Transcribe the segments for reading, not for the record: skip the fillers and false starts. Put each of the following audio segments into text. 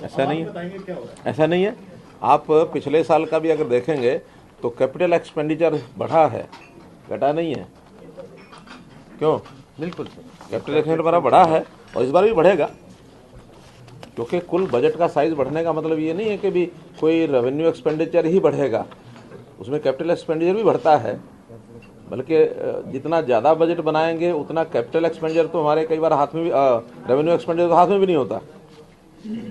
ऐसा नहीं है, ऐसा नहीं है। आप पिछले साल का भी अगर देखेंगे तो कैपिटल एक्सपेंडिचर बढ़ा है, घटा नहीं है। क्यों? बिल्कुल सर, कैपिटल एक्सपेंडिचर बढ़ा है और इस बार भी बढ़ेगा, क्योंकि कुल बजट का साइज बढ़ने का मतलब ये नहीं है कि भी कोई रेवेन्यू एक्सपेंडिचर ही बढ़ेगा, उसमें कैपिटल एक्सपेंडिचर भी बढ़ता है। बल्कि जितना ज़्यादा बजट बनाएंगे उतना कैपिटल एक्सपेंडिचर तो हमारे कई बार हाथ में भी, रेवेन्यू एक्सपेंडिचर तो हाथ में भी नहीं होता।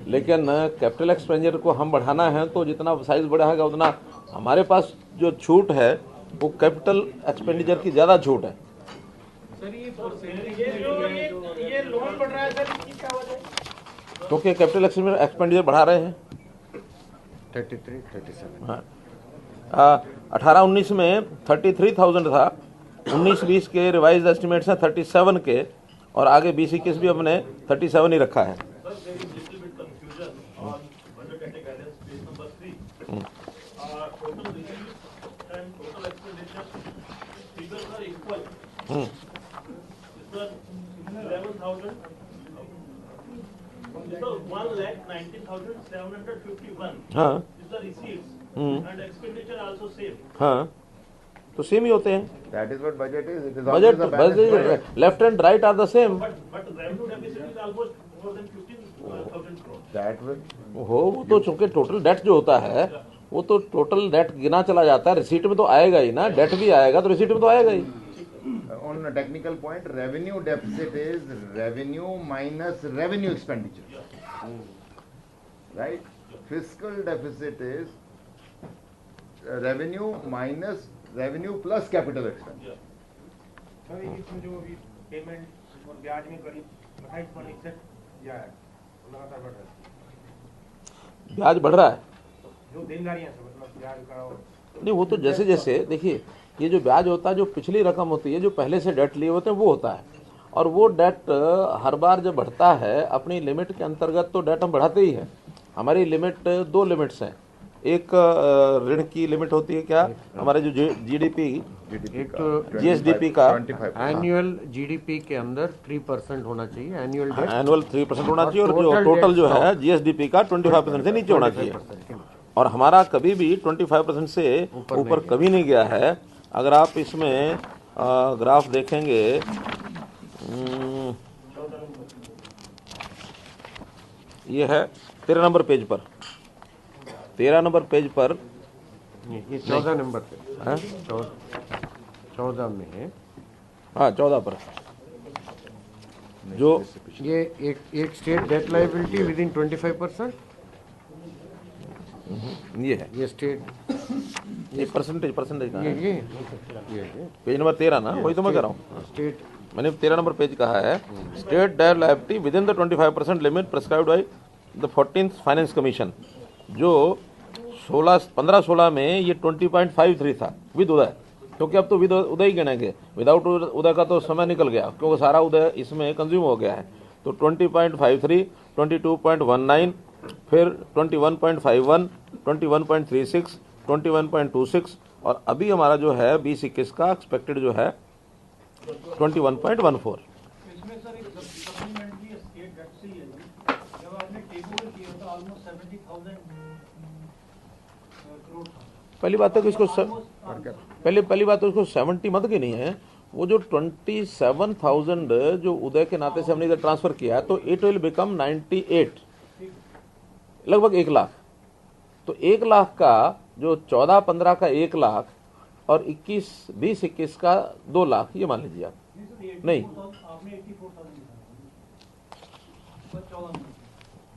लेकिन कैपिटल एक्सपेंडिचर को हम बढ़ाना है तो जितना साइज बढ़ाएगा उतना हमारे पास जो छूट है वो कैपिटल एक्सपेंडिचर की ज़्यादा छूट है। सर ये लोन बढ़ रहा है सर, इसकी क्या वजह है? क्योंकि कैपिटल एक्सपेंडिचर बढ़ा रहे हैं। 33, 37। हाँ, 18-19 में 33,000 था, 19-20 के रिवाइज एस्टिमेट्स हैं 37 के, और आगे 20-21 भी हमने 37 ही रखा है। हाँ हाँ, तो सेम ही होते हैं। That is what budget is. It is budget always a balanced budget. Left and right are the same. But revenue deficit is almost more than 15,000 crore. That will. वो तो चूंकि टोटल डेट जो होता है वो तो टोटल डेट गिना चला जाता है, रिसीट में तो आएगा ही ना, डेट भी आएगा तो रिसीट में तो आएगा ही। On a technical point, revenue deficit is revenue minus revenue expenditure. Right? Fiscal deficit is revenue minus revenue plus capital expenditure. Sir इसमें जो अभी पेमेंट और ब्याज में करीब 28.61 जा है, लगातार बढ़ रहा है। ब्याज बढ़ रहा है, जो देनदारियां हैं मतलब ब्याज का और नहीं वो तो जैसे जैसे देखिए ये जो ब्याज होता है जो पिछली रकम होती है, जो पहले से डेट लिए होते हैं वो होता है, और वो डेट हर बार जब बढ़ता है अपनी लिमिट के अंतर्गत तो डेट हम बढ़ाते ही हैं। हमारी लिमिट 2 लिमिट्स हैं, एक ऋण की लिमिट होती है क्या हमारे जो जीडीपी एक तो जीएसडीपी का 25%. एनुअल जीडीपी के अंदर 3% होना चाहिए एनुअल डेट। एनुअल 3% होना चाहिए, और जो टोटल जो है जीएसडीपी का 25% से नीचे होना चाहिए, और हमारा कभी भी 25% से ऊपर कभी नहीं गया है। अगर आप इसमें ग्राफ देखेंगे, ये है 13 नंबर पेज पर, 13 नंबर पेज पर, ये 14 नंबर पे हाँ 14 में है। हाँ 14 पर जो ये एक state debt liability within 25%, ये है, ये स्टेट ये परसेंटेज का है। ये पेज नंबर 13 ना, वही तो मैं कह रहा हूँ, स्टेट मैंने 13 नंबर पेज कहा है, state debt liability within the 25% limit prescribed by the 14th finance commission, जो 15-16 में ये 20.53 था विद उदय, क्योंकि अब तो विद उदय ही गिनेंगे, विदाउट उदय का तो समय निकल गया क्योंकि सारा उदय इसमें कंज्यूम हो गया है। तो 20.53, 22.19, फिर 21.51, 21.36, 21.26, और अभी हमारा जो है 20-21 का एक्सपेक्टेड जो है 21.14। इसमें सर एक सप्लीमेंट्री स्टेट डेट से ही है, जब आपने टेक ओवर किया था ऑलमोस्ट 70,000 करोड़ था। पहली बात है कि इसको पहली बात तो इसको 70 मत की नहीं है, वो जो 27,000 जो उदय के नाते से हमने इधर ट्रांसफर किया है तो इट विल बिकम 98, लगभग 1 लाख। तो 1 लाख का जो 14-15 का 1 लाख और 20-21 का 2 लाख, ये मान लीजिए आप। नहीं आपने 84,000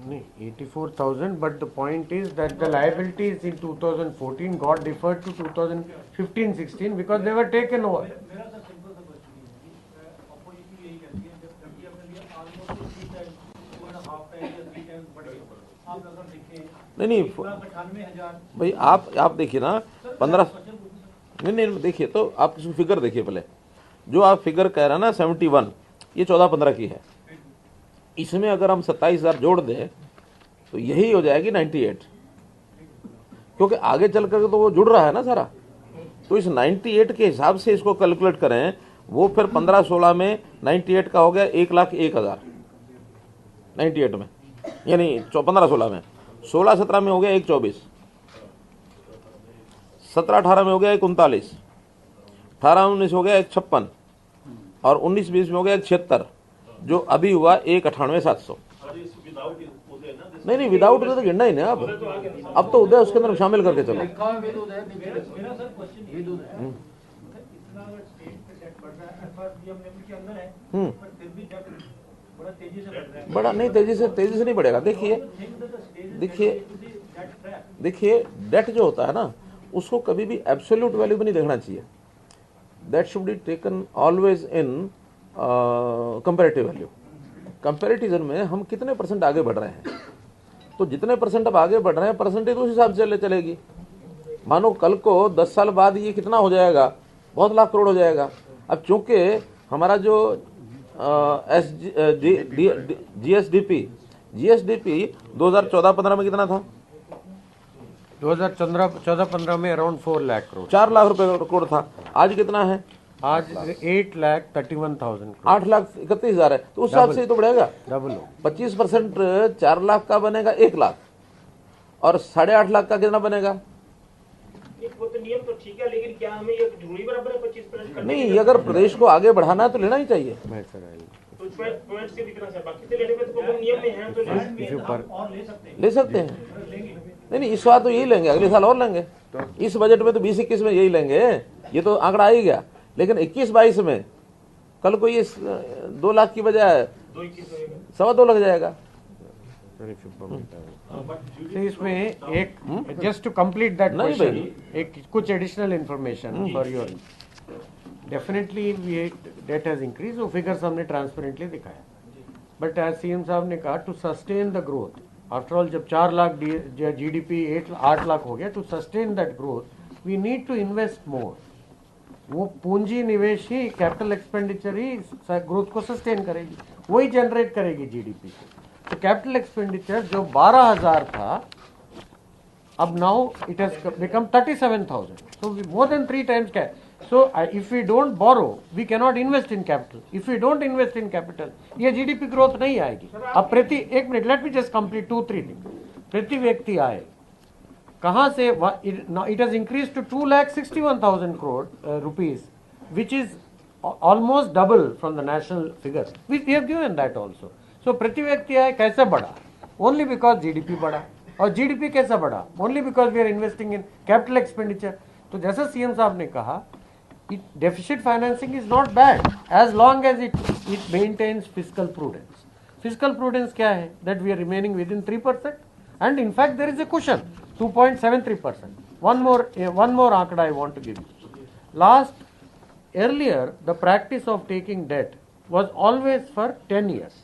नहीं 84,000, but the point is that the liabilities in 2014 got deferred to 2015-16 because they were taken over. मेरा सर सिंपल सा क्वेश्चन है, अपोजिशन यही कहती है जब 30 आपने लिया ऑलमोस्ट 3 टाइम्स 2.5 टाइम्स या 3 टाइम्स बढ़ गया। आप अगर देखें नहीं 98,000 भाई, आप देखिए ना 15, नहीं देखिए तो आप इसकी फिगर देखिए पहले, जो आप फिगर कह रहे हैं ना 71, ये 14-15 की है, इसमें अगर हम 27,000 जोड़ दें तो यही हो जाएगी 98, क्योंकि आगे चल कर तो वो जुड़ रहा है ना सारा। तो इस 98 के हिसाब से इसको कैलकुलेट करें, वो फिर 15-16 में 98 का हो गया 1,01,000 98 में, यानी 15-16 में, 16-17 में हो गया 1,24, 17-18 में हो गया 1,39, 18-19 हो गया 1,56 और 19-20 में हो गया 1,76, जो अभी हुआ 1,98,700। नहीं विदाउट उदय तो गिनना ही नहीं अब तो उदय उसके अंदर शामिल करके चलो। मेरा सर क्वेश्चन ये इतना अगर स्टेट पे डेट बढ़ रहा है, एफआरबीएम लिमिट के अंदर है, पर फिर भी डेट बड़ा तेजी से बढ़ रहा है। बड़ा नहीं, तेजी से नहीं बढ़ेगा। देखिए डेट जो होता है ना, उसको कभी भी एब्सोल्यूट वैल्यू में नहीं देखना चाहिए। That should be taken always in comparative value. Comparison में हम कितने परसेंट आगे बढ़ रहे हैं, तो जितने परसेंट अब आगे बढ़ रहे हैं परसेंटेज उस हिसाब से चलेगी। मानो कल को 10 साल बाद ये कितना हो जाएगा, बहुत लाख करोड़ हो जाएगा। अब चूंकि हमारा जो जीएसडीपी 2014-15 में कितना था, 2014-15 में अराउंड 4 लाख करोड़, 4 लाख रुपए करोड़ था। आज कितना है, आज 8,31,000 करोड़, 8,31,000 है। तो उस हिसाब से तो बढ़ेगा, डबल हो। 25% 4 लाख का बनेगा 1 लाख, और 8.5 लाख का कितना बनेगा। वो तो नियम तो ठीक है, लेकिन क्या हमें ये जरूरी बराबर है 25% करने नहीं, अगर प्रदेश को आगे बढ़ाना है तो लेना ही चाहिए। तो पॉइंट से दिखना है, बाकी तो लेने पे तो नियम में है तो और ले सकते हैं। ले सकते हैं। नहीं इस बार तो यही लेंगे, अगले साल और लेंगे। इस बजट में तो 20-21 में यही लेंगे, ये तो आंकड़ा आ ही गया। लेकिन 21-22 में कल को ये 2 लाख की बजाय 2.25 लग जाएगा। तो इसमें एक just to complete that question, एक कुछ additional information for your, definitely debt has increase, वो फिगर्स हमने ट्रांसपेरेंटली दिखाया। बट एज सीएम साहब ने कहा, to sustain the growth, after all जब 4 लाख जीडीपी 8 लाख हो गया, to sustain that growth we need to invest more. वो पूंजी निवेश ही, कैपिटल एक्सपेंडिचर ही ग्रोथ को सस्टेन करेगी, वही जनरेट करेगी जीडीपी। तो कैपिटल एक्सपेंडिचर जो 12,000 था, अब now it has become 37,000, so more than 3 times cash. So if we don't borrow, we cannot invest in capital. If we don't invest in capital, ये GDP growth नहीं आएगी। अब एक minute, let me just complete 2-3 things. प्रति व्यक्ति आए कहाँ से, it has increase to 2,61,000 crore rupees, which is almost double from the national figure. We have given that also. So प्रति व्यक्ति आय कैसे बढ़ा, ओनली बिकॉज जीडीपी बढ़ा। और जीडीपी कैसे बढ़ा, only because we are investing in capital expenditure. तो जैसा सीएम साहब ने कहा, deficit financing is not bad as long as it maintains fiscal prudence. Fiscal prudence क्या है, that we are remaining within 3%, and in fact there is a cushion 2.73%. One more आंकड़ा I want to give you. Earlier the practice of taking debt was always for 10 years.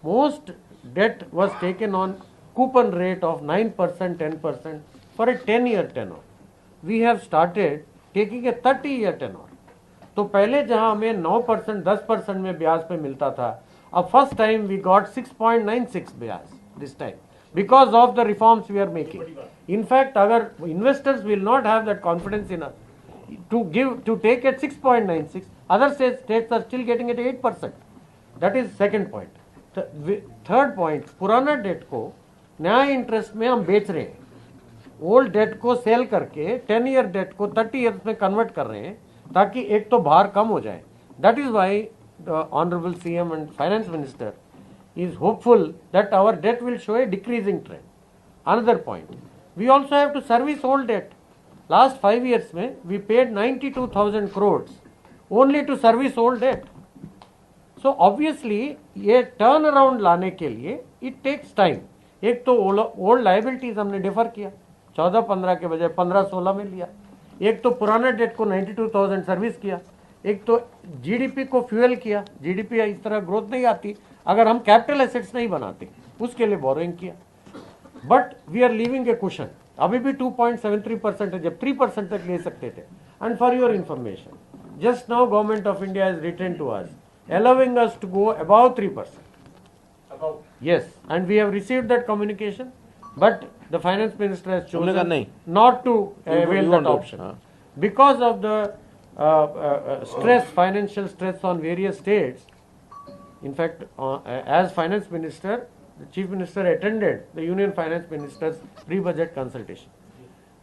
Most debt was taken on coupon rate of 9%, 10% for a 10-year tenor. We have started taking a 30-year tenor. तो पहले जहां हमें 9%, 10% में ब्याज पे मिलता था, अब फर्स्ट टाइम वी गॉट 6.96 ब्याज this time, because of the reforms we are making. In fact, agar investors will not have that confidence in us to take at 6.96, other states are still getting at 8%. That is second point. Third point, पुराना date को नया interest में हम बेच रहे हैं, old date को cell करके 10 ईयर डेट को 30 ईयर्स में कन्वर्ट कर रहे हैं, ताकि एक तो भार कम हो जाए। That is why the honourable CM and finance minister is hopeful that our debt will show a decreasing trend. Another point, we also have to service old debt. Last 5 years में we paid 92,000 crores only to service old debt. So obviously ये turn around लाने के लिए it takes time. एक तो old liabilities हमने differ किया, 14-15 के बजाय 15-16 में लिया। एक तो पुराना डेट को 92,000 सर्विस किया, एक तो जीडीपी को फ्यूएल किया। जीडीपी इस तरह ग्रोथ नहीं आती अगर हम कैपिटल एसेट्स नहीं बनाते, उसके लिए बोरोइंग किया। But we are leaving a cushion, अभी भी 2.73% है, जब 3% तक ले सकते थे। And for your information, just now government of India is return to us allowing us to go above 3%. Yes, and we have received that communication, but the finance minister has chosen not to avail that option because of the stress, financial stress on various states. In fact, as finance minister, the Chief Minister attended the Union Finance Minister's pre-budget consultation.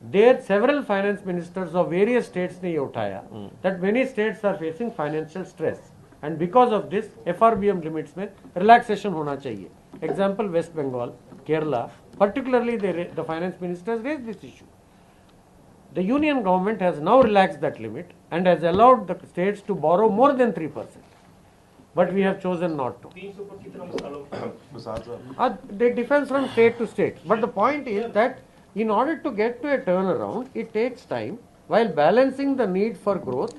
There, several finance ministers of various states ने ये उठाया that many states are facing financial stress, and because of this, FRBM limits में relaxation होना चाहिए. Example: West Bengal, Kerala, particularly the finance ministers raised this issue. The union government has now relaxed that limit and has allowed the states to borrow more than 3%. But we have chosen not to. 300 पर कितना मसालों It differs from state to state. But the point is that in order to get to a turnaround, it takes time while balancing the need for growth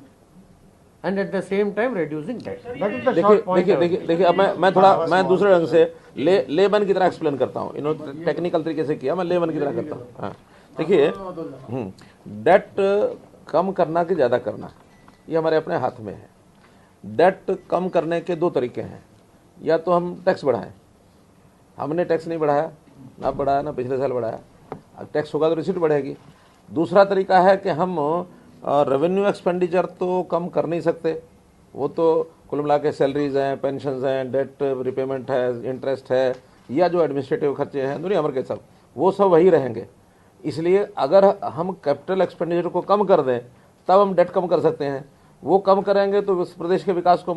and at the same time reducing debt. That is the short point. देखिए अब मैं दूसरे ढंग से Lebon की तरह explain करता हूँ. इन्होंने टेक्निकल तरीके से किया, मैं लेबन की तरह करता हूँ. हाँ, देखिए, डेट कम करना कि ज़्यादा करना, ये हमारे अपने हाथ में है. डेट कम करने के दो तरीके हैं. या तो हम टैक्स बढ़ाएं. हमने टैक्स नहीं बढ़ाया, ना बढ़ाया, ना पिछले साल बढ़ाया. अब टैक्स होगा तो रिसीट बढ़ेगी. दूसरा तरीका है कि हम रेवेन्यू एक्सपेंडिचर तो कम कर नहीं सकते. वो तो कुल मिला के सैलरीज हैं, पेंशन हैं, डेट रिपेमेंट है, इंटरेस्ट है, या जो एडमिनिस्ट्रेटिव खर्चे हैं दुनिया भर के सब, वो सब वही रहेंगे. इसलिए अगर हम कैपिटल एक्सपेंडिचर को कम कर दें तब हम डेट कम कर सकते हैं. वो कम करेंगे तो उस प्रदेश के विकास को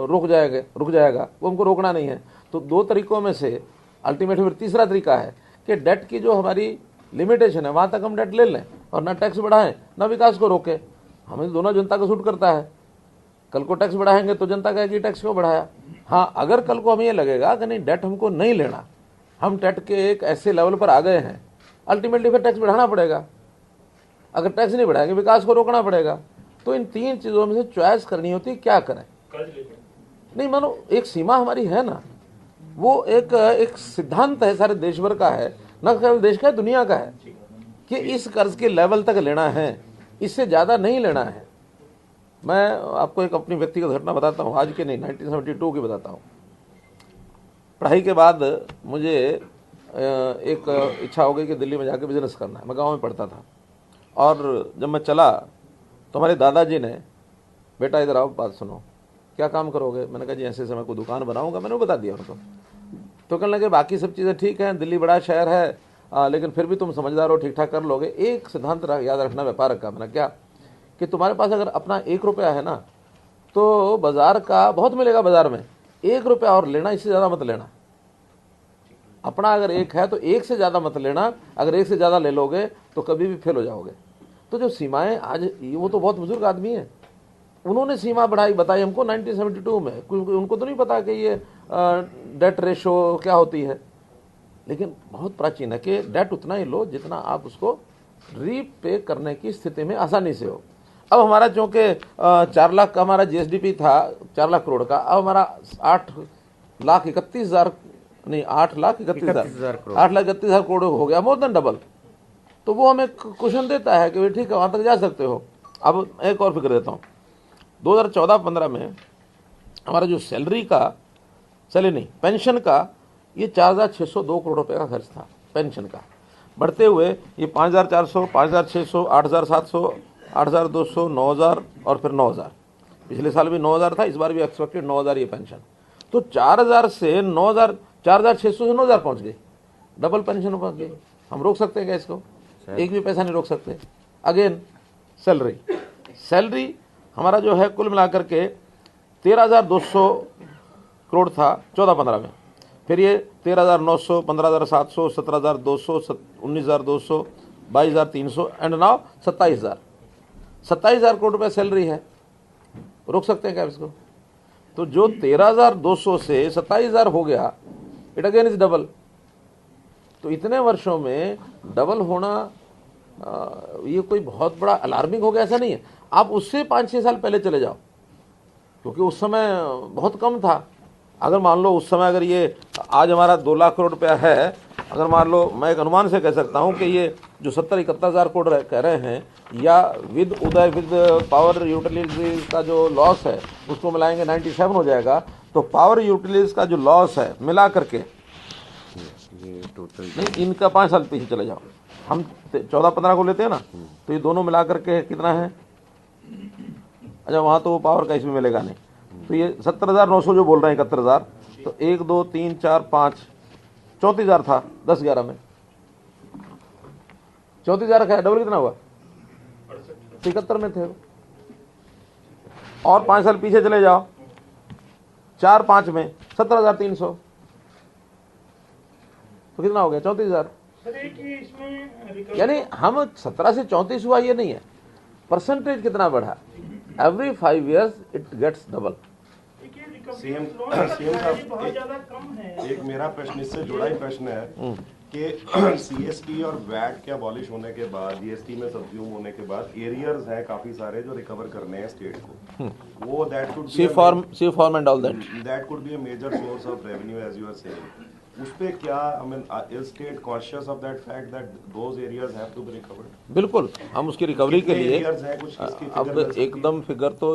रुक जाएगा. वो हमको रोकना नहीं है. तो दो तरीकों में से अल्टीमेटली तीसरा तरीका है कि डेट की जो हमारी लिमिटेशन है वहाँ तक हम डेट ले लें और ना टैक्स बढ़ाएं ना विकास को रोकें. हमें दोनों जनता को सूट करता है. कल को टैक्स बढ़ाएंगे तो जनता कहेगी टैक्स क्यों बढ़ाया. हाँ, अगर कल को हमें ये लगेगा कि नहीं डेट हमको नहीं लेना, हम डेट के एक ऐसे लेवल पर आ गए हैं, अल्टीमेटली फिर टैक्स बढ़ाना पड़ेगा. अगर टैक्स नहीं बढ़ाएंगे विकास को रोकना पड़ेगा. तो इन तीन चीज़ों में से चॉइस करनी होती है, क्या करें. नहीं मानो एक सीमा हमारी है ना, वो एक सिद्धांत है सारे देश भर का है, न केवल देश का है, दुनिया का है, कि इस कर्ज के लेवल तक लेना है, इससे ज़्यादा नहीं लेना है. मैं आपको एक अपनी व्यक्तिगत घटना बताता हूँ, आज के नहीं 1972 की बताता हूँ. पढ़ाई के बाद मुझे एक इच्छा हो गई कि दिल्ली में जाकर बिजनेस करना है. मैं गांव में पढ़ता था और जब मैं चला तो हमारे दादाजी ने, बेटा इधर आओ बात सुनो, क्या काम करोगे. मैंने कहा जी ऐसे समय को दुकान बनाऊंगा. मैंने वो बता दिया उनको. तो कहने लगे बाकी सब चीज़ें ठीक हैं, दिल्ली बड़ा शहर है, लेकिन फिर भी तुम समझदार हो, ठीक ठाक कर लोगे. एक सिद्धांत याद रखना व्यापार का. मैंने क्या कि तुम्हारे पास अगर अपना 1 रुपया है ना तो बाजार का बहुत मिलेगा बाजार में. 1 रुपया और लेना, इससे ज़्यादा मत लेना. अपना अगर 1 है तो 1 से ज़्यादा मत लेना. अगर 1 से ज़्यादा ले लोगे तो कभी भी फेल हो जाओगे. तो जो सीमाएं आज, वो तो बहुत बुजुर्ग आदमी है, उन्होंने सीमा बताई हमको 1972 में. उनको तो नहीं पता कि ये डेट रेशो क्या होती है, लेकिन बहुत प्राचीन है कि डेट उतना ही लो जितना आप उसको रीपे करने की स्थिति में आसानी से हो. अब हमारा चूँकि 4 लाख का हमारा जीएसडीपी था, 4 लाख करोड़ का, अब हमारा 8,31,000 नहीं 8,31,000 करोड़ हो गया, मोर देन डबल. तो वो हमें क्वेश्चन देता है कि ठीक है वहाँ तक जा सकते हो. अब एक और फिक्र देता हूँ. 2014-15 में हमारा जो पेंशन का ये 4,602 करोड़ रुपए का खर्च था पेंशन का. बढ़ते हुए ये 5,400, 5,600, 8,700, 8,200, 9,000 और फिर 9,000. पिछले साल भी 9,000 था, इस बार भी एक्सपेक्टेड 9,000 ये पेंशन. तो 4,000 से 9,000, 4,600 से 9,000 पहुँच गई, डबल पेंशन पहुँच गई. हम रोक सकते हैं क्या इसको? एक भी पैसा नहीं रोक सकते. अगेन सैलरी हमारा जो है कुल मिलाकर के 13,200 करोड़ था 14-15 में. फिर ये 13,900, 15,700, 17,200, 19,200, 22,300 एंड नाउ 27,000 करोड़ रुपए सैलरी है. रोक सकते हैं क्या इसको? तो जो 13,200 से 27,000 हो गया, इट अगेन इज डबल. तो इतने वर्षों में डबल होना ये कोई बहुत बड़ा अलार्मिंग हो गया ऐसा नहीं है. आप उससे 5-6 साल पहले चले जाओ, क्योंकि उस समय बहुत कम था. अगर मान लो उस समय अगर ये आज हमारा 2 लाख करोड़ रुपया है, अगर मान लो मैं एक अनुमान से कह सकता हूँ कि ये जो 70-71,000 करोड़ कह रहे हैं, या विद पावर यूटिलिटीज का जो लॉस है उसको मिलाएंगे 97 हो जाएगा. तो पावर यूटिलिटीज का जो लॉस है मिला करके ये टोटल नहीं, इनका 5 साल पीछे चले जाओ. हम 14-15 को लेते हैं ना, तो ये दोनों मिला करके कितना है? अच्छा वहाँ तो पावर का इसमें मिलेगा नहीं. तो ये 70,900 जो बोल रहे हैं 71,000, तो 1, 2, 3, 4, 5 34,000 था 10-11 में, 34,000 रखा है, डबल कितना हुआ? 73 में थे। और 5 साल पीछे चले जाओ, 4-5 में 17,300, तो कितना हो गया? 34,000। सर एक ही इसमें recovery- यानी हम 17 से 34 हुआ ये नहीं है, परसेंटेज कितना बढ़ा, every 5 years it gets double. देखिए, recovery सीएम of loan का सीएम salary बहुत साहब ज्यादा कम है। एक मेरा प्रश्न इससे जुड़ा ही प्रश्न है कि सीएसटी और वैट के अबॉलिश होने के बाद, जीएसटी में सब्ज्यूम होने के बाद एरियर्स हैं काफी सारे जो रिकवर करने हैं स्टेट को, वो that could see form and all that could be a major source of revenue as you are saying. उस पे क्या, I mean, is state conscious of that fact that those areas have to be recovered? बिल्कुल, हम उसकी recovery के लिए areas हैं कुछ इसकी अब figure मिल एकदम फिगर तो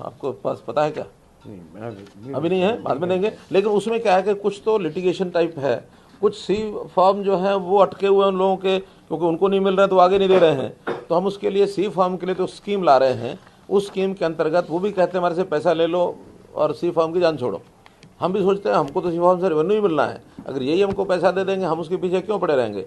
आपको पास पता है क्या? नहीं, अभी नहीं है, बाद में देंगे। लेकिन उसमें क्या है कि कुछ तो लिटिगेशन टाइप है, कुछ सी फॉर्म जो है वो अटके हुए हैं उन लोगों के, क्योंकि उनको नहीं मिल रहा है तो आगे नहीं दे रहे हैं। तो हम उसके लिए सी फॉर्म के लिए तो स्कीम ला रहे हैं, उस स्कीम के अंतर्गत वो भी कहते हैं हमारे से पैसा ले लो और सी फॉर्म की जान छोड़ो। हम भी सोचते हैं हमको तो सी फॉर्म से रेवेन्यू ही मिलना है, अगर यही हमको पैसा दे देंगे हम उसके पीछे क्यों पड़े रहेंगे।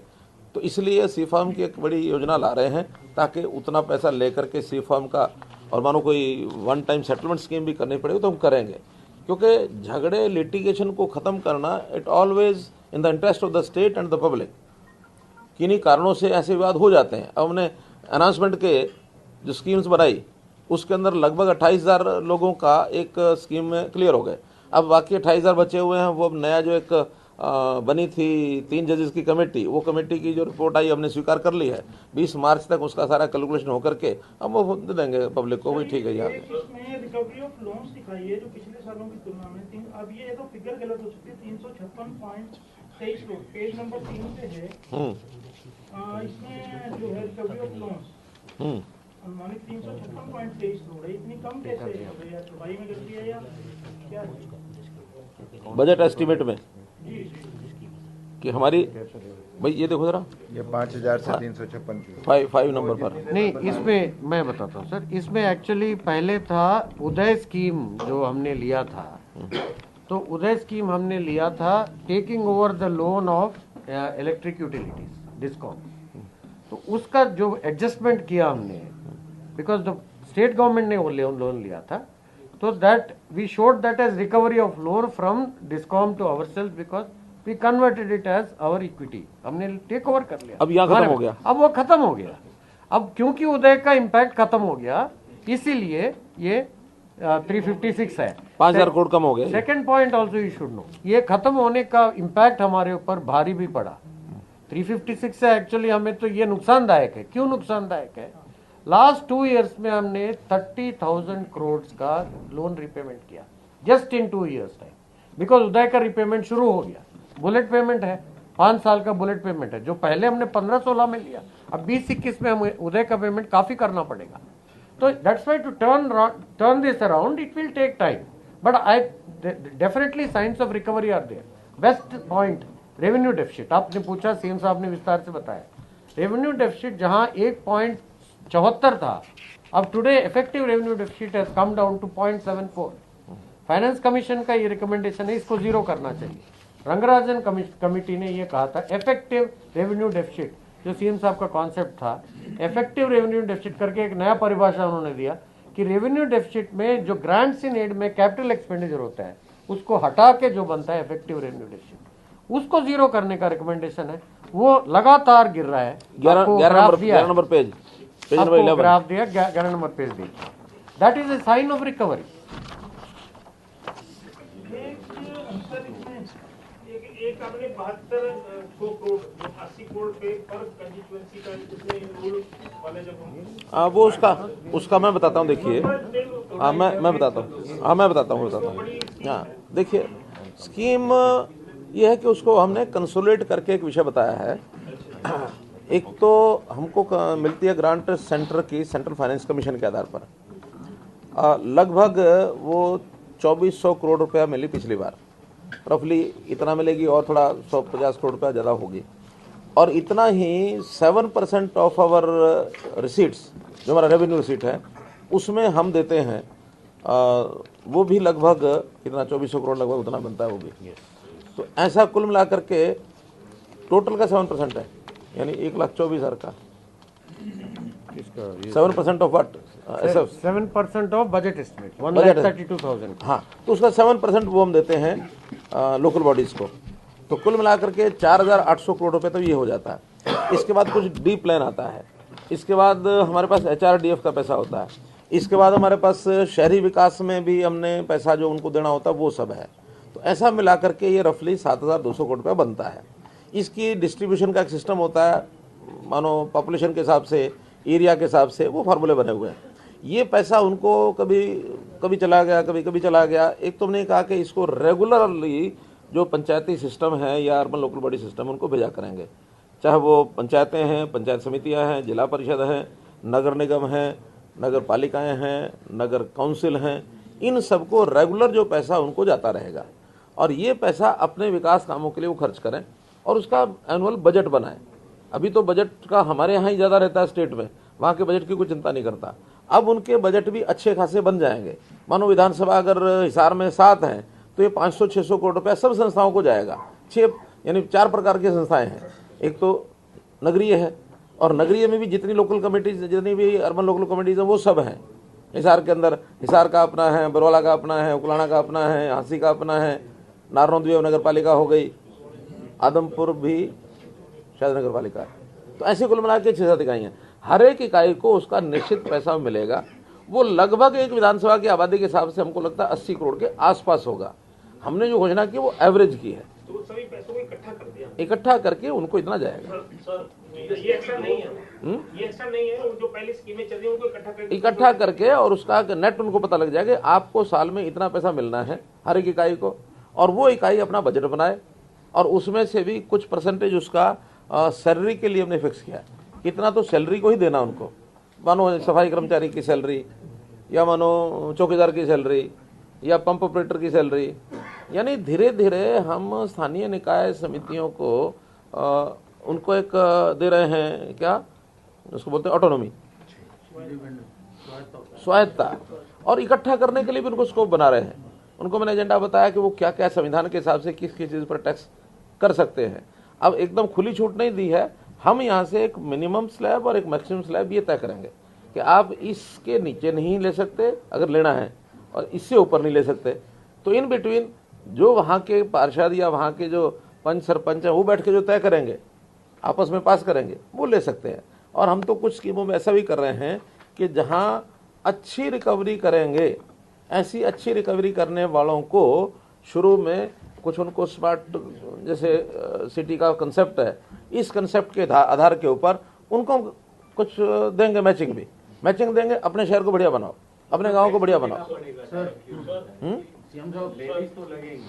तो इसलिए सी फॉर्म की एक बड़ी योजना ला रहे हैं ताकि उतना पैसा लेकर के सी फॉर्म का, और मानो कोई वन टाइम सेटलमेंट स्कीम भी करनी पड़ेगी तो हम करेंगे, क्योंकि झगड़े लिटिगेशन को ख़त्म करना it always in the interest of the state and the public. किन्हीं कारणों से ऐसे विवाद हो जाते हैं। अब हमने अनाउंसमेंट के जो स्कीम्स बनाई उसके अंदर लगभग 28,000 लोगों का एक स्कीम में क्लियर हो गए। अब बाकी 28,000 बचे हुए हैं। वो अब नया जो एक बनी थी 3 जजेस की कमेटी, वो कमेटी की जो रिपोर्ट आई हमने स्वीकार कर ली है। 20 मार्च तक उसका सारा कैलकुलेशन होकर के हम वो दे देंगे पब्लिक को भी। ठीक है यार, इसमें रिकवरी ऑफ लोन्स दिखाई है जो पिछले सालों की तुलना में अब ये तो फिगर गलत हो चुकी है। 356.23 करोड़ पेज नंबर 3 पे है। इसमें जो है रिकवरी ऑफ लोन्स अनुमानित 356.23 करोड़ है। इतनी कम कैसे है? या छुपाई में गलती है या क्या है? बजट एस्टिमेट में जी कि हमारी, भाई ये देखो जरा, ये 5,000 से 356 की 5 नंबर पर। नहीं, इसमें मैं बताता हूँ सर। इसमें एक्चुअली पहले था उदय स्कीम जो हमने लिया था, तो उदय स्कीम हमने लिया था taking over the loan of electric utilities discom. तो उसका जो एडजस्टमेंट किया हमने, बिकॉज द स्टेट गवर्नमेंट ने वो लोन लिया था, तो that we showed that as recovery of loan from discom to ourself, because we converted it as our equity. हमने टेक ओवर कर लिया। अब यहाँ खत्म हो गया। अब वो खत्म हो गया। अब क्योंकि उदय का इम्पैक्ट खत्म हो गया, इसीलिए ये 356 है। 5,000 करोड़ कम हो गए। Second point also you should know, ये खत्म होने का इम्पैक्ट हमारे ऊपर भारी भी पड़ा। 356 से एक्चुअली हमें तो ये नुकसानदायक है। क्यों नुकसानदायक है? लास्ट 2 इयर्स में हमने 30,000 करोड़ का लोन रिपेमेंट किया, just in 2 years time, because Uday का रिपेमेंट शुरू हो गया। बुलेट पेमेंट है, 5 साल का बुलेट पेमेंट है, जो पहले हमने 15-16 में लिया, अब 20-21 में हमें उदय का पेमेंट काफी करना पड़ेगा। तो that's why to turn this around it will take time, but I definitely signs of recovery are there. Best point revenue deficit, आपने पूछा, सीएम साहब ने विस्तार से बताया। रेवेन्यू डेफिसिट जहां 1.74 था, अब today effective revenue deficit has come down to 0.74। Finance commission का ये रिकमेंडेशन है, इसको 0 करना चाहिए। रंगराजन कमेटी ने ये कहा था इफेक्टिव रेवेन्यू डेफिसिट, जो सीएम साहब का कॉन्सेप्ट था, इफेक्टिव रेवेन्यू डेफिसिट करके एक नया परिभाषा उन्होंने दिया कि रेवेन्यू डेफिसिट में जो ग्रांट्स इन एड में कैपिटल एक्सपेंडिचर होता है उसको हटा के जो बनता है इफेक्टिव रेवेन्यू डेफिसिट, उसको 0 करने का रिकमेंडेशन है। वो लगातार गिर रहा है। 11 नंबर पेज नंबर 11 ग्राफ दिया, 11 नंबर पेज देखिए। That is a sign of recovery. एक आपने 72 करोड़ 80 करोड़ पे पर कंस्टिट्यूएंसी का इसमें रूल वाले जब होंगे, वो उसका मैं बताता हूँ। देखिए, मैं बताता हूँ। मैं बताता हूँ। हाँ, देखिए, स्कीम ये है कि उसको हमने कंसोलिडेट करके एक विषय बताया है। एक तो हमको मिलती है ग्रांट सेंटर की, सेंट्रल फाइनेंस कमीशन के आधार पर लगभग वो 2400 करोड़ रुपया मिली पिछली बार, रफली इतना मिलेगी, और थोड़ा 150 करोड़ रुपया ज़्यादा होगी। और इतना ही 7% ऑफ आवर रिसीट्स, जो हमारा रेवेन्यू रिसीट है, उसमें हम देते हैं। वो भी लगभग कितना 2400 करोड़ लगभग उतना बनता है वो भी। तो ऐसा कुल मिला करके टोटल का 7% है, यानी 1,24,000 का। इसका 7% of what? 7% of budget estimate, Budget 1,32,000। हाँ, तो उसका 7% वो हम देते हैं लोकल बॉडीज को। तो कुल मिलाकर के 4,800 करोड़ रुपए तो ये हो जाता है। इसके बाद कुछ डी प्लान आता है, इसके बाद हमारे पास HRDF का पैसा होता है, इसके बाद हमारे पास शहरी विकास में भी हमने पैसा जो उनको देना होता है वो सब है। तो ऐसा मिलाकर के ये रफली 7,200 करोड़ रुपया बनता है। इसकी डिस्ट्रीब्यूशन का एक सिस्टम होता है, मानो पॉपुलेशन के हिसाब से, एरिया के हिसाब से, वो फार्मूले बने हुए हैं। ये पैसा उनको कभी कभी चला गया, कभी कभी चला गया। एक तो हमने कहा कि इसको रेगुलरली जो पंचायती सिस्टम है या अर्बन लोकल बॉडी सिस्टम उनको भेजा करेंगे, चाहे वो पंचायतें हैं, पंचायत समितियां हैं, जिला परिषद हैं, नगर निगम हैं, नगर पालिकाएँ हैं, नगर काउंसिल हैं, इन सबको रेगुलर जो पैसा उनको जाता रहेगा और ये पैसा अपने विकास कामों के लिए वो खर्च करें और उसका एनुअल बजट बनाएं। अभी तो बजट का हमारे यहाँ ही ज़्यादा रहता है स्टेट में, वहाँ के बजट की कोई चिंता नहीं करता। अब उनके बजट भी अच्छे खासे बन जाएंगे। मानो विधानसभा अगर हिसार में 7 हैं तो ये 500-600 करोड़ रुपया सब संस्थाओं को जाएगा। 6 यानी 4 प्रकार की संस्थाएं हैं। एक तो नगरीय है और नगरीय में भी जितनी लोकल कमेटीज, जितनी भी अर्बन लोकल कमेटीज हैं वो सब हैं हिसार के अंदर। हिसार का अपना है, बरौला का अपना है, उकलाना का अपना है, हांसी का अपना है, नारनौंद नगर पालिका हो गई, आदमपुर भी शायद नगर पालिका है। तो ऐसे कुल मिला के 6-7 इकाइयाँ, हर एक इकाई को उसका निश्चित पैसा मिलेगा। वो लगभग एक विधानसभा की आबादी के हिसाब से हमको लगता है 80 करोड़ के आसपास होगा। हमने जो घोषणा की वो एवरेज की है, तो सभी पैसों को इकट्ठा कर दिया इकट्ठा करके उनको इतना जाएगा। सर। ये एक्स्ट्रा नहीं है, ये एक्स्ट्रा नहीं है, जो पहले स्कीमें चल रही है उनको इकट्ठा करके और उसका नेट उनको पता लग जाएगा आपको साल में इतना पैसा मिलना है हर एक इकाई को, और वो इकाई अपना बजट बनाए और उसमें से भी कुछ परसेंटेज उसका सैलरी के लिए हमने फिक्स किया। कितना तो सैलरी को ही देना उनको, मानो सफाई कर्मचारी की सैलरी या मानो चौकीदार की सैलरी या पंप ऑपरेटर की सैलरी। यानी धीरे धीरे हम स्थानीय निकाय समितियों को उनको एक दे रहे हैं, क्या उसको बोलते हैं, ऑटोनॉमी, स्वायत्ता, और इकट्ठा करने के लिए भी उनको स्कोप बना रहे हैं। उनको मैंने एजेंडा बताया कि वो क्या क्या संविधान के हिसाब से किस किस चीज़ पर टैक्स कर सकते हैं। अब एकदम खुली छूट नहीं दी है, हम यहाँ से एक मिनिमम स्लैब और एक मैक्सिमम स्लैब ये तय करेंगे कि आप इसके नीचे नहीं ले सकते अगर लेना है और इससे ऊपर नहीं ले सकते। तो इन बिटवीन जो वहाँ के पार्षद या वहाँ के जो पंच सरपंच हैं वो बैठ के जो तय करेंगे, आपस में पास करेंगे, वो ले सकते हैं। और हम तो कुछ स्कीमों में ऐसा भी कर रहे हैं कि जहाँ अच्छी रिकवरी करेंगे, ऐसी अच्छी रिकवरी करने वालों को शुरू में कुछ उनको स्मार्ट, जैसे सिटी का कंसेप्ट है, इस कंसेप्ट के आधार के ऊपर उनको कुछ देंगे, मैचिंग देंगे। अपने शहर को बढ़िया बनाओ, अपने गांव को बढ़िया बनाओ। सीएम साहब, लेवीज तो लगेंगी।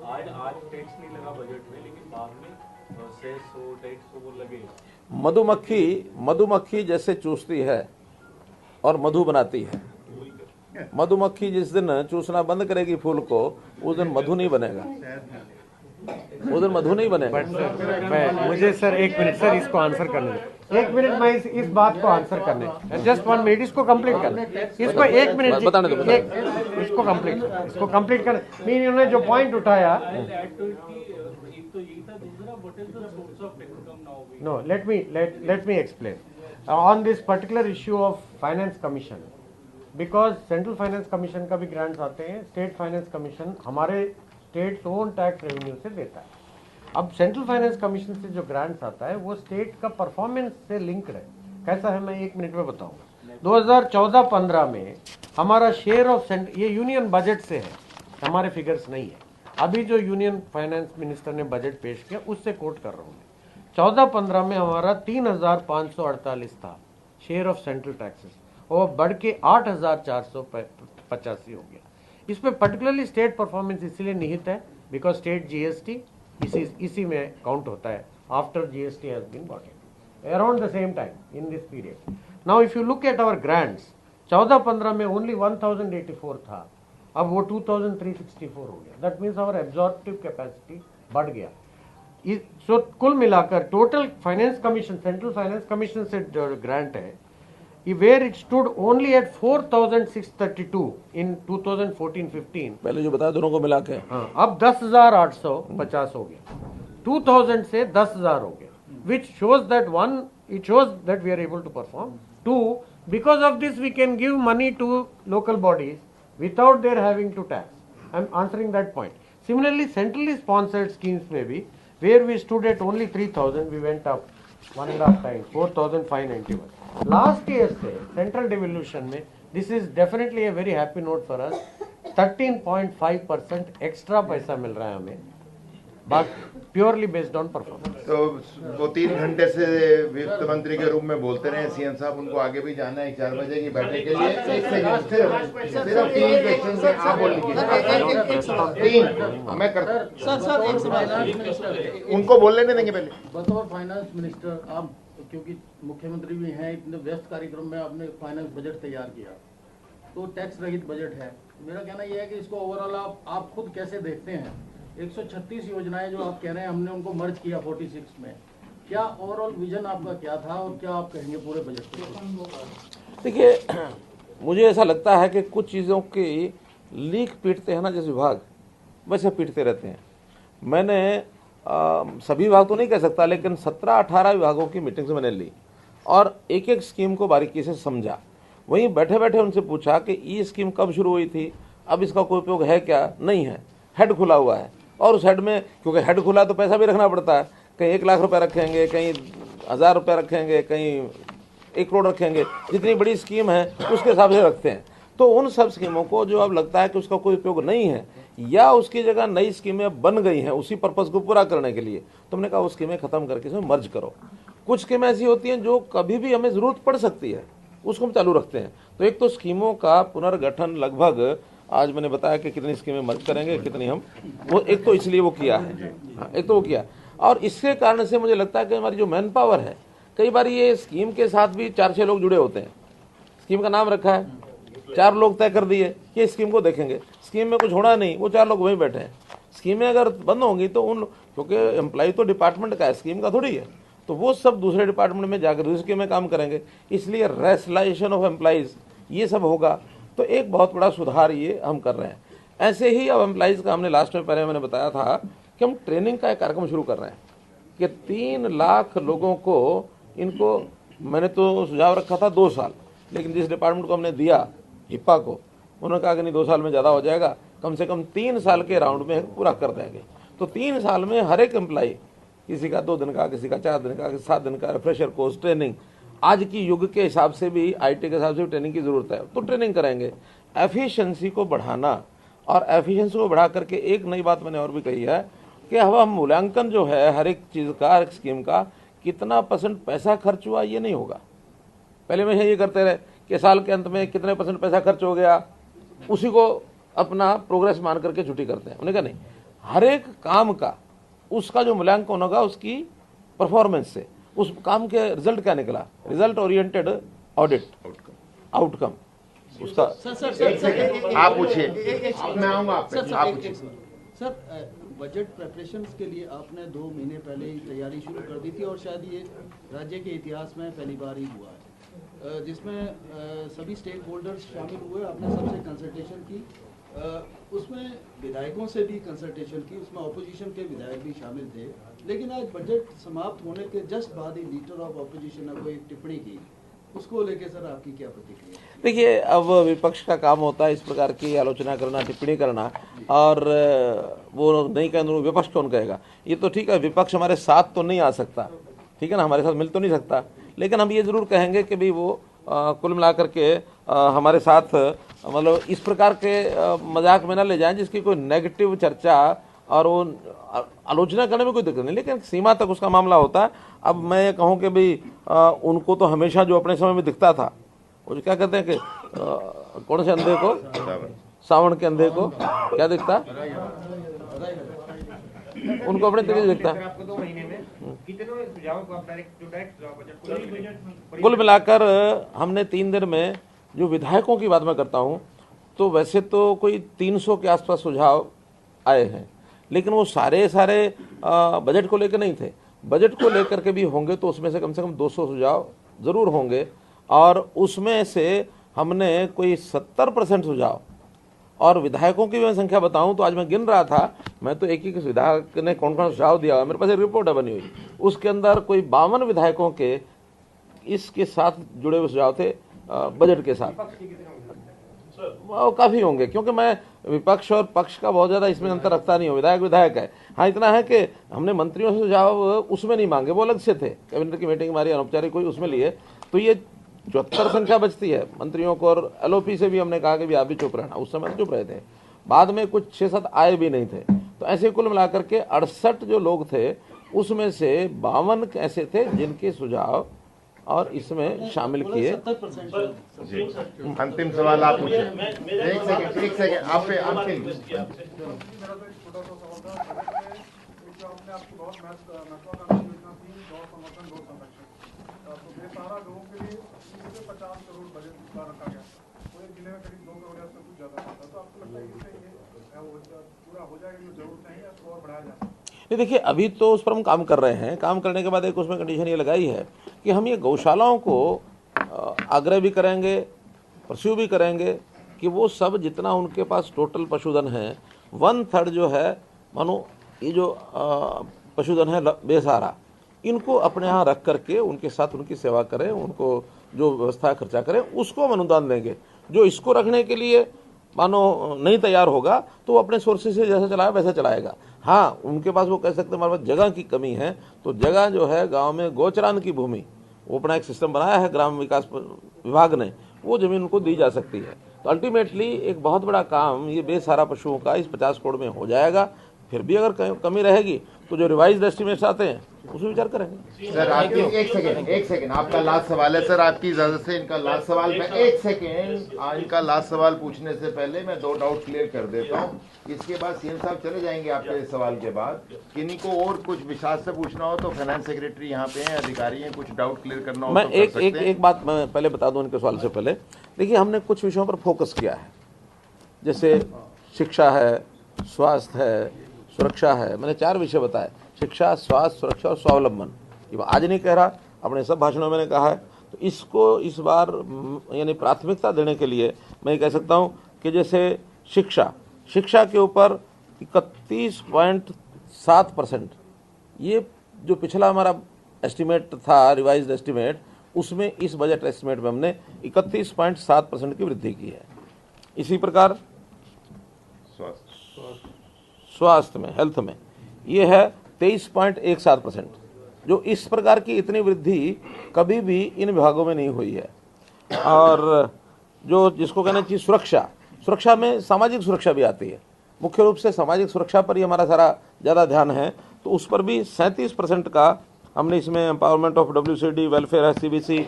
आज टैक्स नहीं लगा बजट में, लेकिन बाद में सेस हो, टैक्स हो, वो लगेगा। मधुमक्खी जैसे चूसती है और मधु बनाती है। मधुमक्खी जिस दिन चूसना बंद करेगी फूल को, उस दिन मधु नहीं बनेगा, उस दिन मधु नहीं बनेगा। मुझे सर 1 मिनट सर इसको आंसर करने दो। 1 मिनट मैं इस बात को आंसर करने, जस्ट 1 मिनट इसको कंप्लीट करने, इसको 1 मिनट बताने दो, इसको कंप्लीट करने। नहीं, इन्होंने जो पॉइंट उठाया, no let me explain on this particular issue of finance commission. Because central finance commission का भी ग्रांट्स आते हैं, स्टेट फाइनेंस कमीशन हमारे स्टेट ओन टैक्स रेवेन्यू से देता है। अब सेंट्रल फाइनेंस कमीशन से जो ग्रांट्स आता है वो स्टेट का परफॉर्मेंस से लिंक्ड है। कैसा है मैं 1 मिनट में बताऊंगा। 2014-15 में हमारा शेयर ऑफ ये यूनियन बजट से है, हमारे फिगर्स नहीं है। अभी जो यूनियन फाइनेंस मिनिस्टर ने बजट पेश किया उससे कोट कर रहा हूँ मैं। 14-15 में हमारा 3,548 था शेयर ऑफ सेंट्रल टैक्सेस, और बढ़ के 8,485 हो गया। इसमें पर्टिकुलरली स्टेट परफॉर्मेंस इसलिए निहित है बिकॉज स्टेट जीएसटी इसी में काउंट होता है after GST has been bought in around the same time in this period. Now if you look at our grants, 14-15 में ओनली 1,084 था, अब वो 2,364 हो गया। That means our absorptive capacity बढ़ गया। सो कुल मिलाकर total finance commission, central finance commission से जो ग्रांट है, where it stood only at 4,632 in 2014-15, पहले जो बताया दोनों को मिला के, हाँ, अब 10,850 हो गया। 2000 से 10,000 हो गया, which shows that one, it shows that we are able to perform. Two, because of this we can give money to local bodies without their having to tax. I am answering that point. Similarly, centrally sponsored schemes may be where we stood at only 3,000, we went up 1.5 times, 4,591. Last year से central devolution में, this is definitely a very happy note for us. 13.5% extra पैसा मिल रहा है हमें, purely based on performance. तो वो 3 घंटे से वित्त मंत्री के रूप में बोलते रहे सीएम साहब, उनको आगे भी जाना है 4 बजे की बैठक के लिए। एक सेकंड, सिर्फ 3 क्वेश्चन से आप बोल लीजिए। 3 मैं करता सर उनको बोलने नहीं देंगे। पहले बतौर फाइनेंस मिनिस्टर आप, क्योंकि मुख्यमंत्री भी हैं, इतने व्यस्त कार्यक्रम में आपने फाइनेंस बजट तैयार किया, तो टैक्स रहित बजट है। मेरा कहना यह है कि इसको ओवरऑल आप खुद कैसे देखते हैं? 136 योजनाएं जो आप कह रहे हैं हमने उनको मर्ज किया 46 में, क्या ओवरऑल विजन आपका क्या था और क्या आप कहेंगे पूरे बजट पे? देखिए, मुझे ऐसा लगता है कि कुछ चीज़ों की लीक पीटते हैं ना जिस विभाग, वैसे पीटते रहते हैं। मैंने सभी विभाग तो नहीं कह सकता, लेकिन 17-18 विभागों की मीटिंग्स मैंने ली और एक एक स्कीम को बारीकी से समझा। वहीं बैठे बैठे उनसे पूछा कि ये स्कीम कब शुरू हुई थी, अब इसका कोई उपयोग है क्या? नहीं है। हेड खुला हुआ है और उस हेड में, क्योंकि हेड खुला तो पैसा भी रखना पड़ता है, कहीं 1 लाख रुपए रखेंगे, कहीं 1000 रुपये रखेंगे, कहीं 1 करोड़ रखेंगे। जितनी बड़ी स्कीम है उसके हिसाब से रखते हैं। तो उन सब स्कीमों को जो अब लगता है कि उसका कोई उपयोग नहीं है या उसकी जगह नई स्कीमें बन गई हैं उसी पर्पज़ को पूरा करने के लिए, तुमने कहा वो स्कीमें ख़त्म करके इसमें मर्ज करो। कुछ स्कीमें ऐसी होती हैं जो कभी भी हमें ज़रूरत पड़ सकती है, उसको हम चालू रखते हैं। तो एक तो स्कीमों का पुनर्गठन लगभग, आज मैंने बताया कि कितनी स्कीमें मर्ज करेंगे, कितनी हम, वो एक तो इसलिए वो किया है, एक तो वो किया। और इसके कारण से मुझे लगता है कि हमारी जो मैन पावर है, कई बार ये स्कीम के साथ भी 4-6 लोग जुड़े होते हैं। स्कीम का नाम रखा है, 4 लोग तय कर दिए कि स्कीम को देखेंगे, स्कीम में कुछ होना नहीं, वो 4 लोग वहीं बैठे हैं। स्कीमें अगर बंद होंगी तो उन, क्योंकि एम्प्लॉय तो डिपार्टमेंट का है, स्कीम का थोड़ी है, तो वो सब दूसरे डिपार्टमेंट में जाकर दूसरी स्कीम में काम करेंगे। इसलिए रेशनलाइजेशन ऑफ एम्प्लॉइज ये सब होगा, तो एक बहुत बड़ा सुधार ये हम कर रहे हैं। ऐसे ही अब एम्प्लॉइज़ का हमने लास्ट में पहले मैंने बताया था कि हम ट्रेनिंग का एक कार्यक्रम शुरू कर रहे हैं कि 3 लाख लोगों को, इनको मैंने तो सुझाव रखा था 2 साल, लेकिन जिस डिपार्टमेंट को हमने दिया, हिप्पा को, उन्होंने कहा कि नहीं 2 साल में ज़्यादा हो जाएगा, कम से कम 3 साल के राउंड में पूरा कर देंगे। तो 3 साल में हर एक एम्प्लॉय, किसी का 2 दिन का, किसी का 4 दिन का, किसी 7 दिन का रिफ्रेशर कोर्स ट्रेनिंग, आज की युग के हिसाब से भी, IT के हिसाब से भी ट्रेनिंग की ज़रूरत है, तो ट्रेनिंग करेंगे। एफिशिएंसी को बढ़ाना, और एफिशिएंसी को बढ़ा करके एक नई बात मैंने और भी कही है कि अब हम मूल्यांकन जो है हर एक चीज़ का, हर एक स्कीम का, कितना % पैसा खर्च हुआ ये नहीं होगा। पहले में ये करते रहे कि साल के अंत में कितने % पैसा खर्च हो गया, उसी को अपना प्रोग्रेस मान करके छुट्टी करते हैं। उन्होंने कहा नहीं, हर एक काम का उसका जो मूल्यांकन होगा उसकी परफॉर्मेंस से, उस काम के रिजल्ट क्या निकला, रिजल्ट ओरिएंटेड ऑडिट आउटकम उसका। आप पूछिए, मैं आऊंगा आप पूछिए। सर, बजट प्रेपरेशंस के लिए आपने 2 महीने पहले ही तैयारी शुरू कर दी थी और शायद ये राज्य के इतिहास में पहली बार ही हुआ है, जिसमें सभी स्टेक होल्डर्स शामिल हुए, आपने सबसे कंसल्टेशन की, उसमें विधायकों से भी कंसल्टेशन की, उसमें ऑपोजिशन के विधायक भी शामिल थे। लेकिन आज बजट समाप्त होने के जस्ट बाद ही लीडर ऑफ ऑपोजिशन ने कोई टिप्पणी की, उसको लेके सर आपकी क्या प्रतिक्रिया? देखिए, अब विपक्ष का काम होता है इस प्रकार की आलोचना करना, टिप्पणी करना, और वो नहीं कहना, विपक्ष कौन कहेगा। ये तो ठीक है, विपक्ष हमारे साथ तो नहीं आ सकता, ठीक है ना, हमारे साथ मिल तो नहीं सकता, लेकिन हम ये ज़रूर कहेंगे कि भाई वो कुल मिला करके हमारे साथ, मतलब इस प्रकार के मजाक में ना ले जाएं जिसकी कोई नेगेटिव चर्चा और वो आलोचना करने में कोई दिक्कत नहीं, लेकिन सीमा तक उसका मामला होता है। अब मैं ये कहूँ कि भाई उनको तो हमेशा जो अपने समय में दिखता था, वो जो क्या कहते हैं कि कौन से अंधे को, सावन के अंधे को क्या दिखता, उनको अपने तरीके से दिखता है। कुल मिलाकर हमने 3 दिन में, जो विधायकों की बात मैं करता हूँ, तो वैसे तो कोई 300 के आसपास सुझाव आए हैं, लेकिन वो सारे बजट को लेकर नहीं थे। बजट को लेकर के भी होंगे तो उसमें से कम 200 सुझाव ज़रूर होंगे, और उसमें से हमने कोई 70% सुझाव और विधायकों की भी मैं संख्या बताऊं तो आज मैं गिन रहा था, मैं तो एक ही विधायक ने कौन कौन सुझाव दिया हुआ, मेरे पास एक रिपोर्ट है बनी हुई, उसके अंदर कोई 52 विधायकों के इसके साथ जुड़े हुए सुझाव थे बजट के साथ। वो काफ़ी होंगे, क्योंकि मैं विपक्ष और पक्ष का बहुत ज़्यादा इसमें अंतर रखता नहीं हूँ, विधायक विधायक है। हाँ, इतना है कि हमने मंत्रियों से सुझाव उसमें नहीं मांगे, वो अलग से थे, कैबिनेट की मीटिंग हमारी अनौपचारिक हुई उसमें लिए, तो ये 74 संख्या बचती है मंत्रियों को। और LOP से भी हमने कहा कि भी आप भी चुप रहना, उस समय चुप रहे थे, बाद में कुछ 6-7 आए भी नहीं थे। तो ऐसे कुल मिलाकर के 68 जो लोग थे उसमें से 52 ऐसे थे जिनके सुझाव और इसमें शामिल किए। 70%। अंतिम सवाल आप पूछिए। एक सेकंड आप पे अंतिम। मेरा तो एक छोटा सा सवाल था, जो आपने आपकी बहुत महत्वाकांक्षी योजना थी, गौ संवर्धन गौ संरक्षण, तो बेसहारा लोगों के लिए 50 करोड़ बजट का रखा गया, तो एक जिले में करीब 2 करोड़ या उससे कुछ ज्यादा था, तो आपको लगता है कि इससे ये पूरा हो जाएगा, जो जरूरत नहीं है तो और बढ़ाया जा सकता है? नहीं, देखिए अभी तो उस पर हम काम कर रहे हैं। काम करने के बाद एक उसमें कंडीशन ये लगाई है कि हम ये गौशालाओं को आग्रह भी करेंगे, परस्यू भी करेंगे कि वो सब जितना उनके पास टोटल पशुधन है 1/3 जो है, मानो ये जो पशुधन है बेसहारा, इनको अपने यहाँ रख करके उनके साथ उनकी सेवा करें, उनको जो व्यवस्था खर्चा करें उसको हम अनुदान देंगे। जो इसको रखने के लिए मानो नहीं तैयार होगा तो वो अपने सोर्सेज से जैसा चलाया वैसा चलाएगा। हाँ, उनके पास वो कह सकते हैं हमारे पास जगह की कमी है, तो जगह जो है गांव में गोचरान की भूमि, वो अपना एक सिस्टम बनाया है ग्राम विकास विभाग ने, वो जमीन उनको दी जा सकती है। तो अल्टीमेटली एक बहुत बड़ा काम ये बेसहारा पशुओं का इस 50 करोड़ में हो जाएगा। फिर भी अगर कमी रहेगी तो जो रिवाइज्ड एस्टिमेट्स आते हैं उसमें विचार करेंगे। सर आपकी एक सेकंड आपका लास्ट सवाल है सर, आपकी इजाजत से इनका लास्ट सवाल, मैं एक सेकंड इनका लास्ट सवाल पूछने से पहले मैं 2 डाउट क्लियर कर देता हूँ। इसके बाद सीएम साहब चले जाएंगे आपके सवाल के बाद। किन्हीं को और कुछ विशाल से पूछना हो तो फाइनेंस सेक्रेटरी यहाँ पे हैं, अधिकारी हैं, कुछ डाउट क्लियर करना हो मैं तो कर सकते हैं। एक बात मैं पहले बता दूं इनके सवाल से पहले। देखिए, हमने कुछ विषयों पर फोकस किया है, जैसे शिक्षा है, स्वास्थ्य है, सुरक्षा है। मैंने 4 विषय बताए, शिक्षा, स्वास्थ्य, सुरक्षा और स्वावलंबन। ये आज नहीं कह रहा, अपने सब भाषणों में मैंने कहा है। तो इसको इस बार यानी प्राथमिकता देने के लिए मैं कह सकता हूँ कि जैसे शिक्षा के ऊपर 31.7%, ये जो पिछला हमारा एस्टिमेट था, रिवाइज्ड एस्टिमेट, उसमें इस बजट एस्टिमेट में हमने 31.7% की वृद्धि की है। इसी प्रकार स्वास्थ्य में, हेल्थ में ये है 23.17%, जो इस प्रकार की इतनी वृद्धि कभी भी इन विभागों में नहीं हुई है। और जो जिसको कहना चाहिए सुरक्षा में सामाजिक सुरक्षा भी आती है, मुख्य रूप से सामाजिक सुरक्षा पर ही हमारा सारा ज़्यादा ध्यान है। तो उस पर भी 37% का हमने इसमें एम्पावरमेंट ऑफ WCD, वेलफेयर है, CBC,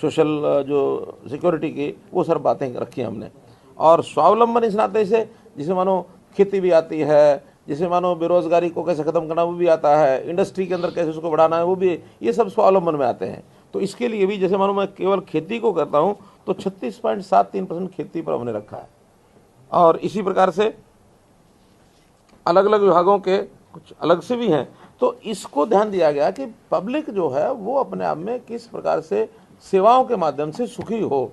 सोशल जो सिक्योरिटी की, वो सब बातें रखी हमने। और स्वावलंबन इस नाते से, जिसे मानो खेती भी आती है, जिसे मानो बेरोजगारी को कैसे खत्म करना वो भी आता है, इंडस्ट्री के अंदर कैसे उसको बढ़ाना है वो भी, ये सब स्वावलंबन में आते हैं। तो इसके लिए भी जैसे मानो मैं केवल खेती को करता हूँ तो 36.73% खेती पर हमने रखा है। और इसी प्रकार से अलग अलग विभागों के कुछ अलग से भी हैं। तो इसको ध्यान दिया गया कि पब्लिक जो है वो अपने आप में किस प्रकार से सेवाओं के माध्यम से सुखी हो।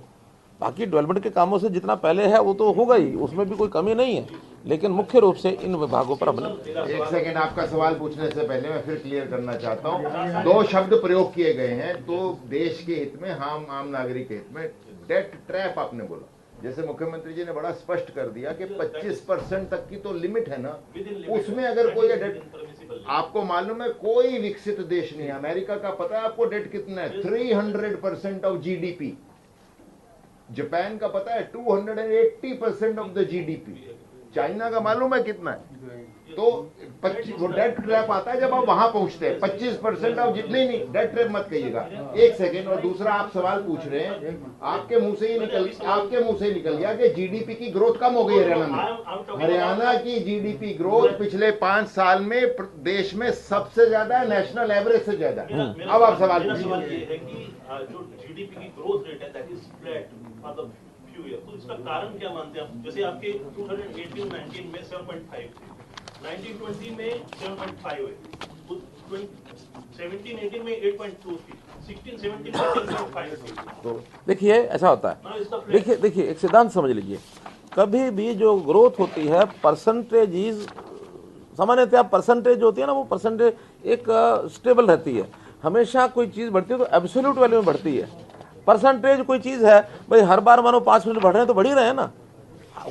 बाकी डेवलपमेंट के कामों से जितना पहले है वो तो होगा ही, उसमें भी कोई कमी नहीं है, लेकिन मुख्य रूप से इन विभागों पर हमने। एक सेकंड, आपका सवाल पूछने से पहले मैं फिर क्लियर करना चाहता हूँ। 2 शब्द प्रयोग किए गए हैं, तो देश के हित में, हम आम नागरिक के हित में। डेट ट्रैप आपने बोला, जैसे मुख्यमंत्री जी ने बड़ा स्पष्ट कर दिया कि 25% तक की तो लिमिट है ना, उसमें अगर कोई डेट, आपको मालूम है कोई विकसित देश नहीं है, अमेरिका का पता है आपको डेट कितना है, 300% ऑफ GDP। जापान का पता है 280% ऑफ द GDP। चाइना का मालूम है कितना है। तो वो डेट ट्रैप आता है जब आप वहां पहुंचते हैं। 25% ऑफ नहीं, डेट ट्रैप मत कहिएगा। एक सेकेंड। और दूसरा, आप सवाल पूछ रहे हैं, आपके मुंह से ही निकल गया कि GDP की ग्रोथ कम हो गई हरियाणा में। हरियाणा की GDP ग्रोथ पिछले 5 साल में देश में सबसे ज्यादा है, नेशनल एवरेज से ज्यादा। अब आप सवाल पूछिए। जो GDP की ग्रोथ रेट है that is flat for the few year, तो इसका कारण क्या मानते हैं आप? जैसे आपके 2018-19 में 7.5 थे, 1920 में 7.5 हुए, 17-18 में 8.2 थी, 16-17 में 10.5 थी। तो देखिए ऐसा होता है। देखिए एक सिद्धांत समझ लीजिए, कभी भी जो ग्रोथ होती है परसेंटेज इज, सामान्यतः परसेंटेज होती है ना, वो परसेंटेज एक स्टेबल रहती है। हमेशा कोई चीज़ बढ़ती है तो एब्सोल्यूट वैल्यू में बढ़ती है। परसेंटेज कोई चीज़ है भाई, हर बार मानो 5% बढ़ रहे हैं तो बढ़ ही रहे हैं ना,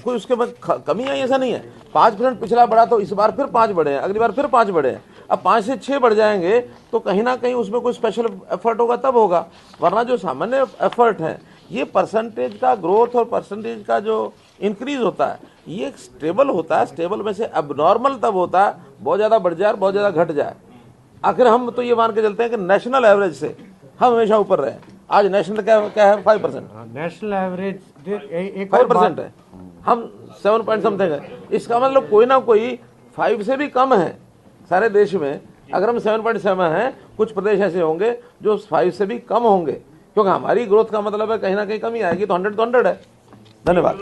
कोई उसके बाद कमी आई ऐसा नहीं है। 5% पिछला बढ़ा तो इस बार फिर 5 बढ़े हैं, अगली बार फिर 5 बढ़े हैं। अब 5 से 6 बढ़ जाएंगे तो कहीं ना कहीं उसमें कोई स्पेशल एफर्ट होगा तब होगा, वरना जो सामान्य एफर्ट है ये परसेंटेज का ग्रोथ और परसेंटेज का जो इंक्रीज होता है ये स्टेबल होता है। स्टेबल में से एबनॉर्मल तब होता है बहुत ज़्यादा बढ़ जाए, बहुत ज़्यादा घट जाए। आखिर हम तो ये मान के चलते हैं कि नेशनल एवरेज से हम हमेशा ऊपर रहे। आज नेशनल क्या है 5%, नेशनल एवरेज 5% है, हम 7 पॉइंट समथिंग है। इसका मतलब कोई ना कोई 5 से भी कम है सारे देश में। अगर हम 7.7 हैं, कुछ प्रदेश ऐसे होंगे जो 5 से भी कम होंगे, क्योंकि हमारी ग्रोथ का मतलब है कहीं ना कहीं कमी आएगी। तो 100 है। धन्यवाद।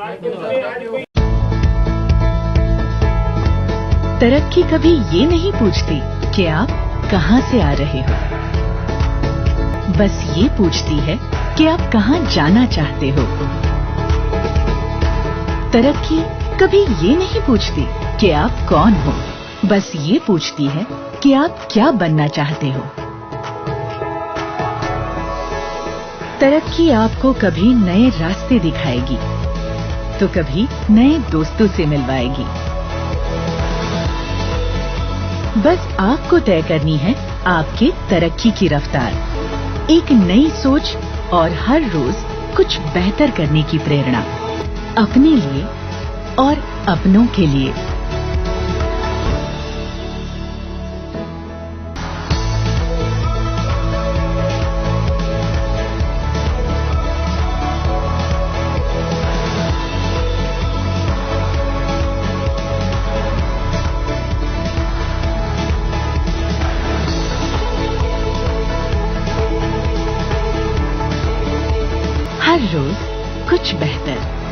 तरक्की कभी ये नहीं पूछती कि आप कहां से आ रहे हो, बस ये पूछती है कि आप कहां जाना चाहते हो। तरक्की कभी ये नहीं पूछती कि आप कौन हो, बस ये पूछती है कि आप क्या बनना चाहते हो। तरक्की आपको कभी नए रास्ते दिखाएगी तो कभी नए दोस्तों से मिलवाएगी। बस आपको तय करनी है आपके तरक्की की रफ्तार, एक नई सोच और हर रोज कुछ बेहतर करने की प्रेरणा, अपने लिए और अपनों के लिए। हर रोज कुछ बेहतर।